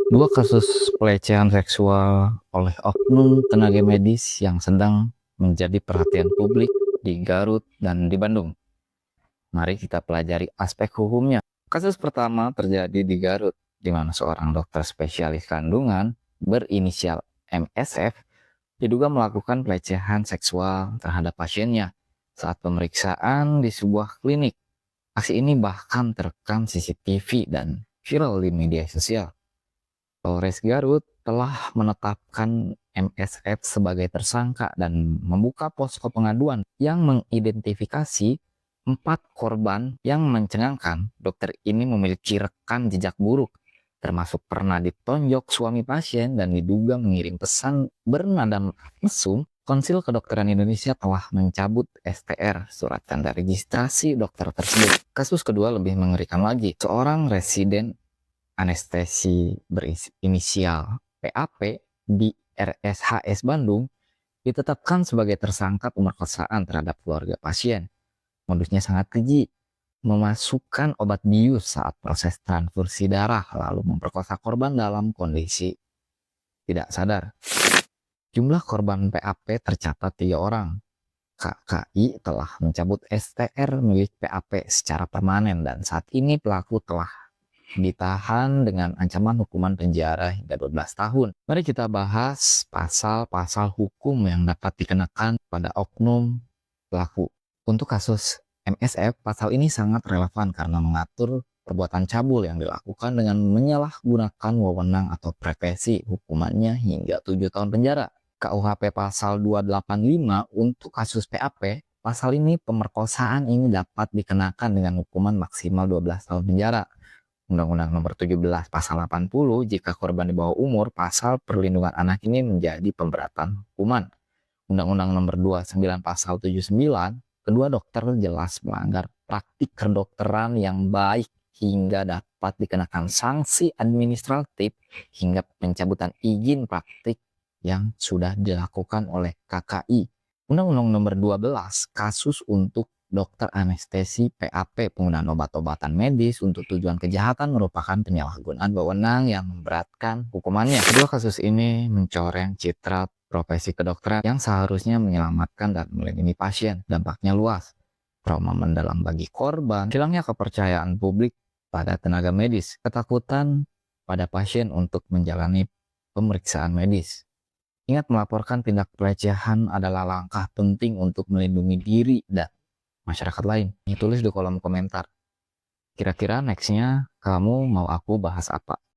Dua kasus pelecehan seksual oleh oknum tenaga medis yang sedang menjadi perhatian publik di Garut dan di Bandung. Mari kita pelajari aspek hukumnya. Kasus pertama terjadi di Garut, di mana seorang dokter spesialis kandungan berinisial MSF diduga melakukan pelecehan seksual terhadap pasiennya saat pemeriksaan di sebuah klinik. Aksi ini bahkan terekam CCTV dan viral di media sosial. Polres Garut telah menetapkan MSF sebagai tersangka dan membuka posko pengaduan yang mengidentifikasi 4 korban yang mencengangkan. Dokter ini memiliki rekam jejak buruk, termasuk pernah ditonjok suami pasien dan diduga mengirim pesan bernada mesum. Konsil Kedokteran Indonesia telah mencabut STR, surat tanda registrasi dokter tersebut. Kasus kedua lebih mengerikan lagi. Seorang residen anestesi berinisial PAP di RSHS Bandung ditetapkan sebagai tersangka pemerkosaan terhadap keluarga pasien. Modusnya sangat keji, memasukkan obat bius saat proses transfusi darah lalu memperkosa korban dalam kondisi tidak sadar. Jumlah korban PAP tercatat 3 orang. KKI telah mencabut STR milik PAP secara permanen dan saat ini pelaku telah ditahan dengan ancaman hukuman penjara hingga 12 tahun. Mari kita bahas pasal-pasal hukum yang dapat dikenakan pada oknum pelaku. Untuk kasus MSF, pasal ini sangat relevan karena mengatur perbuatan cabul yang dilakukan dengan menyalahgunakan wewenang atau profesi, hukumannya hingga 7 tahun penjara. KUHP pasal 285 untuk kasus PAP, pasal ini pemerkosaan ini dapat dikenakan dengan hukuman maksimal 12 tahun penjara. Undang-Undang Nomor 17 Pasal 80 jika korban di bawah umur, pasal perlindungan anak ini menjadi pemberatan hukuman. Undang-Undang Nomor 29 Pasal 79, kedua dokter jelas melanggar praktik kedokteran yang baik hingga dapat dikenakan sanksi administratif hingga pencabutan izin praktik yang sudah dilakukan oleh KKI. Undang-Undang Nomor 12 kasus untuk dokter anestesi PAP penggunaan obat-obatan medis untuk tujuan kejahatan merupakan penyalahgunaan wewenang yang memberatkan hukumannya. Kedua kasus ini mencoreng citra profesi kedokteran yang seharusnya menyelamatkan dan melindungi pasien. Dampaknya luas, trauma mendalam bagi korban, hilangnya kepercayaan publik pada tenaga medis, ketakutan pada pasien untuk menjalani pemeriksaan medis. Ingat, melaporkan tindak pelecehan adalah langkah penting untuk melindungi diri dan masyarakat lain. Tulis di kolom komentar. Kira-kira nextnya kamu mau aku bahas apa?